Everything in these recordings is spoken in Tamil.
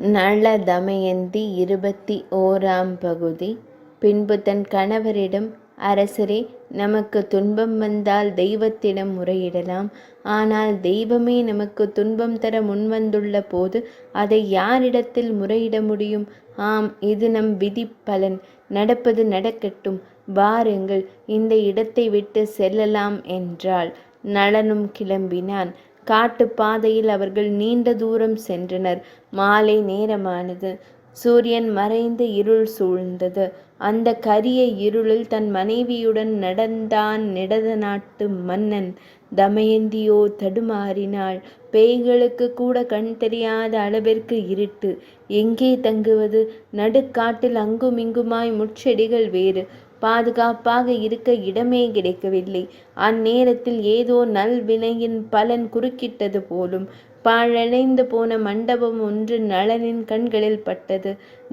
நள தமயந்தி 21ஆம் பகுதி. பின்பு தன் கணவரிடம், அரசரே, நமக்கு துன்பம் வந்தால் தெய்வத்திடம் முறையிடலாம். ஆனால் தெய்வமே நமக்கு துன்பம் தர முன்வந்துள்ள போது அதை யாரிடத்தில் முறையிட முடியும்? ஆம், இது நம் விதி பலன். நடப்பது நடக்கட்டும், வாருங்கள், இந்த இடத்தை விட்டு செல்லலாம் என்றாள். நளனும் கிளம்பினான். காட்டு பாதையில் அவர்கள் நீண்ட தூரம் சென்றனர். மாலை நேரமானது. சூரியன் மறைந்து இருள் சூழ்ந்தது. அந்த கரிய இருளில் தன் மனைவியுடன் நடந்தான் நிடத நாட்டு மன்னன். தமயந்தியோ தடுமாறினாள். பேய்களுக்கு கூட கண் தெரியாத அளவிற்கு இருட்டு. எங்கே தங்குவது? நடுக்காட்டில் அங்குமிங்குமாய் முட்செடிகள் வேறு. பாதுகாப்பாக இருக்க இடமே கிடைக்கவில்லை. அந்நேரத்தில் ஏதோ நல்வினையின் பலன் குறுக்கிட்டது போலும். பாழடைந்து போன மண்டபம் ஒன்று நளனின் கண்களில் பட்டது.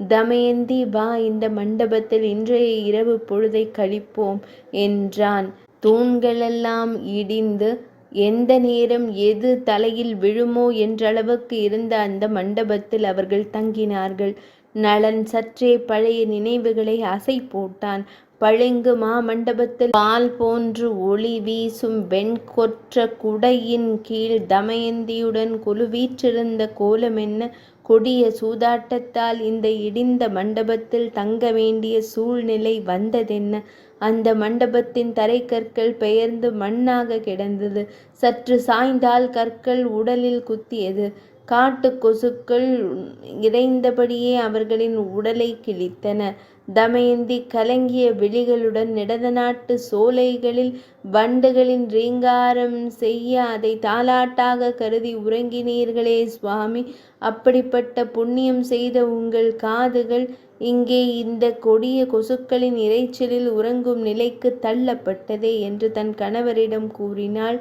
தமயந்தி, வா, இந்த மண்டபத்தில் இன்றைய இரவு பொழுதை கழிப்போம் என்றான். தூண்களெல்லாம் இடிந்து எந்த நேரம் எது தலையில் விழுமோ என்றளவுக்கு இருந்த அந்த மண்டபத்தில் அவர்கள் தங்கினார்கள். நளன் சற்றே பழைய நினைவுகளை அசை போட்டான். பளிங்கு மாமண்டபத்தில் பால் போன்று ஒளி வீசும் வெண்கொற்ற குடையின் கீழ் தமயந்தியுடன் குழுவீற்றிருந்த கோலமென்ன! கொடிய சூதாட்டத்தால் இந்த இடிந்த மண்டபத்தில் தங்க வேண்டிய சூழ்நிலை வந்ததென்ன? அந்த மண்டபத்தின் தரைக்கற்கள் பெயர்ந்து மண்ணாக கிடந்தது. சற்று சாய்ந்தால் கற்கள் உடலில் குத்தியது. காட்டு கொசுக்கள் இறைந்தபடியே அவர்களின் உடலை கிழித்தன. தமயந்தி கலங்கிய விழிகளுடன் நிடத நாட்டு சோலைகளில் வண்டுகளின் ரீங்காரம் செய்ய அதை தாலாட்டாக கருதி உறங்கினீர்களே சுவாமி, அப்படிப்பட்ட புண்ணியம் செய்த உங்கள் காதுகள் இங்கே இந்த கொடிய கொசுக்களின் இரைச்சலில் உறங்கும் நிலைக்கு தள்ளப்பட்டதே என்று தன் கணவரிடம் கூறினாள்.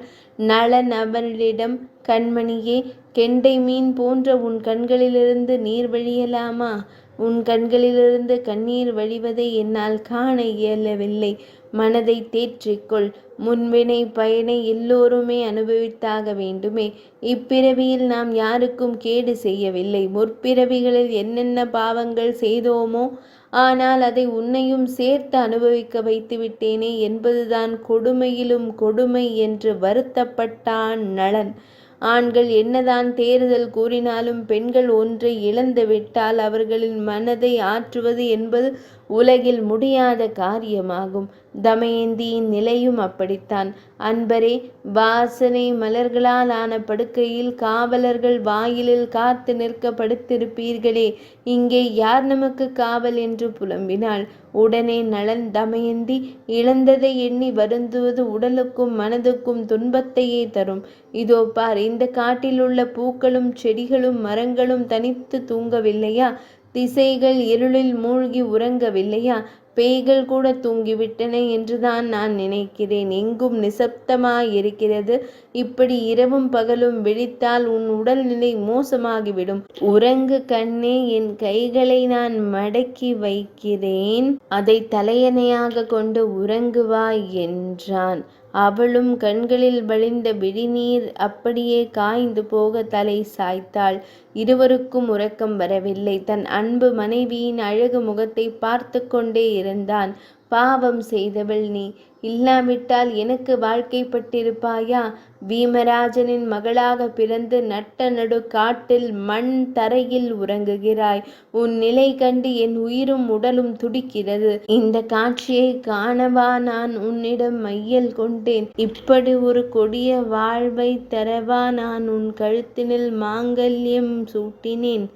நளன் அவளிடம், கண்மணியே, கெண்டை மீன் போன்ற உன் கண்களிலிருந்து நீர் வழியலாமா? உன் கண்களிலிருந்து கண்ணீர் வழிவதை என்னால் காண இயலவில்லை. மனதை தேற்றிக்கொள். முன்வினை பயனை எல்லோருமே அனுபவித்தாக வேண்டுமே. இப்பிறவியில் நாம் யாருக்கும் கேடு செய்யவில்லை. முற்பிறவிகளில் என்னென்ன பாவங்கள் செய்தோமோ, ஆனால் அதை உன்னையும் சேர்த்து அனுபவிக்க வைத்து விட்டேனே என்பதுதான் கொடுமையிலும் கொடுமை என்று வருத்தப்பட்டான் நளன். ஆண்கள் என்னதான் தேறுதல் கூறினாலும் பெண்கள் ஒன்றை இழந்துவிட்டால் அவர்களின் மனதை ஆற்றுவது என்பது உலகில் முடியாத காரியமாகும். தமயந்தியின் நிலையும் அப்படித்தான். அன்பரே, வாசனை மலர்களால் ஆன படுக்கையில் காவலர்கள் வாயிலில் காத்து நிற்க படுத்திருப்பீர்களே, இங்கே யார் நமக்கு காவல் என்று புலம்பினாள். உடனே நளன், தமயந்தி, இழந்ததை எண்ணி வருந்துவது உடலுக்கும் மனதுக்கும் துன்பத்தையே தரும். இதோ பார், இந்த காட்டிலுள்ள பூக்களும் செடிகளும் மரங்களும் தனித்து தூங்கவில்லையா? திசைகள் இருளில் மூழ்கி உறங்கவில்லையா? பேய்கள் கூட தூங்கிவிட்டன என்றுதான் நான் நினைக்கிறேன். எங்கும் நிசப்தமாயிருக்கிறது. இப்படி இரவும் பகலும் விழித்தால் உன் உடல்நிலை மோசமாகிவிடும். உறங்கு கண்ணே, என் கைகளை நான் மடக்கி வைக்கிறேன். அதை தலையணையாக கொண்டு உறங்குவாய் என்றான். அவளும் கண்களில் வழிந்த விழிநீர் அப்படியே காய்ந்து போக தலை சாய்த்தாள். இருவருக்கும் உறக்கம் வரவில்லை. தன் அன்பு மனைவியின் அழகு முகத்தை பார்த்து கொண்டே இருந்தான். பாவம் செய்தவள் நீ. இல்லாவிட்டால் எனக்கு வாழ்க்கைப்பட்டிருப்பாயா? பீமராஜனின் மகளாக பிறந்து நட்ட நடு காட்டில் மண் தரையில் உறங்குகிறாய். உன் நிலை கண்டு என் உயிரும் உடலும் துடிக்கிறது. இந்த காட்சியை காணவா நான் உன்னிடம் மையல் கொண்டேன்? இப்படி ஒரு கொடிய வாழ்வை தரவா நான் உன் கழுத்தினில் மாங்கல்யம் சூட்டினேன்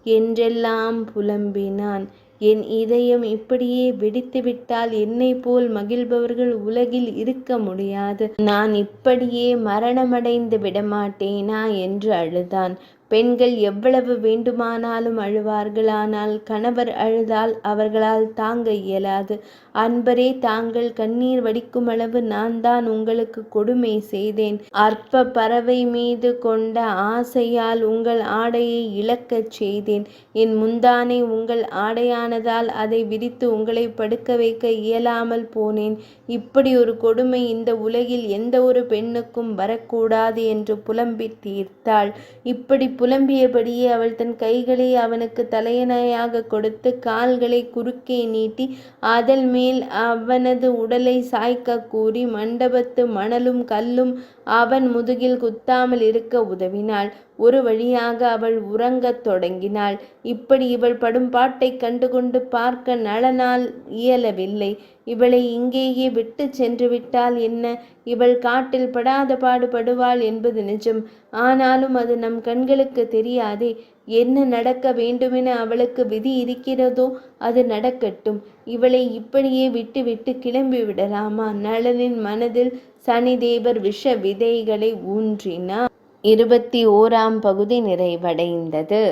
என்றெல்லாம் புலம்பினான். என் இதயம் இப்படியே வெடித்துவிட்டால் என்னை போல் மகிழ்பவர்கள் உலகில் இருக்க முடியாது. நான் இப்படியே மரணமடைந்து விடமாட்டேனா என்று அழுதான். பெண்கள் எவ்வளவு வேண்டுமானாலும் அழுவார்கள். ஆனால் கணவர் அழுதால் அவர்களால் தாங்க இயலாது. அன்பரே, தாங்கள் கண்ணீர் வடிக்கும் அளவு நான் தான் உங்களுக்கு கொடுமை செய்தேன். அற்ப பறவை மீது கொண்ட ஆசையால் உங்கள் ஆடையை இழக்கச் செய்தேன். என் முந்தானை உங்கள் ஆடையானதால் அதை விரித்து உங்களை படுக்க வைக்க இயலாமல் போனேன். இப்படி ஒரு கொடுமை இந்த உலகில் எந்த ஒரு பெண்ணுக்கும் வரக்கூடாது என்று புலம்பி தீர்த்தாள். இப்படி புலம்பியபடியே அவள் தன் கைகளை அவனுக்கு தலையணையாக கொடுத்து கால்களை குறுக்கே நீட்டி அதன் மேல் அவனது உடலை சாய்க்க கூறி மண்டபத்து மணலும் கல்லும் அவன் முதுகில் குத்தாமல் இருக்க உதவினாள். ஒரு வழியாக அவள் உறங்கத் தொடங்கினாள். இப்படி இவள் படும் பாட்டைக் கண்டுகொண்டு பார்க்க நளனால் இயலவில்லை. இவளை இங்கேயே விட்டு சென்று விட்டால் என்ன? இவள் காட்டில் படாத பாடுபடுவாள் என்பது நிஜம். ஆனாலும் அது நம் கண்களுக்கு தெரியாதே. என்ன நடக்க வேண்டுமென அவளுக்கு விதி இருக்கிறதோ அது நடக்கட்டும். இவளை இப்படியே விட்டுவிட்டு கிளம்பி விடலாமா? நளனின் மனதில் சனிதேவர் விஷ விதைகளை ஊன்றினார். 21ஆம் பகுதி நிறைவடைந்தது.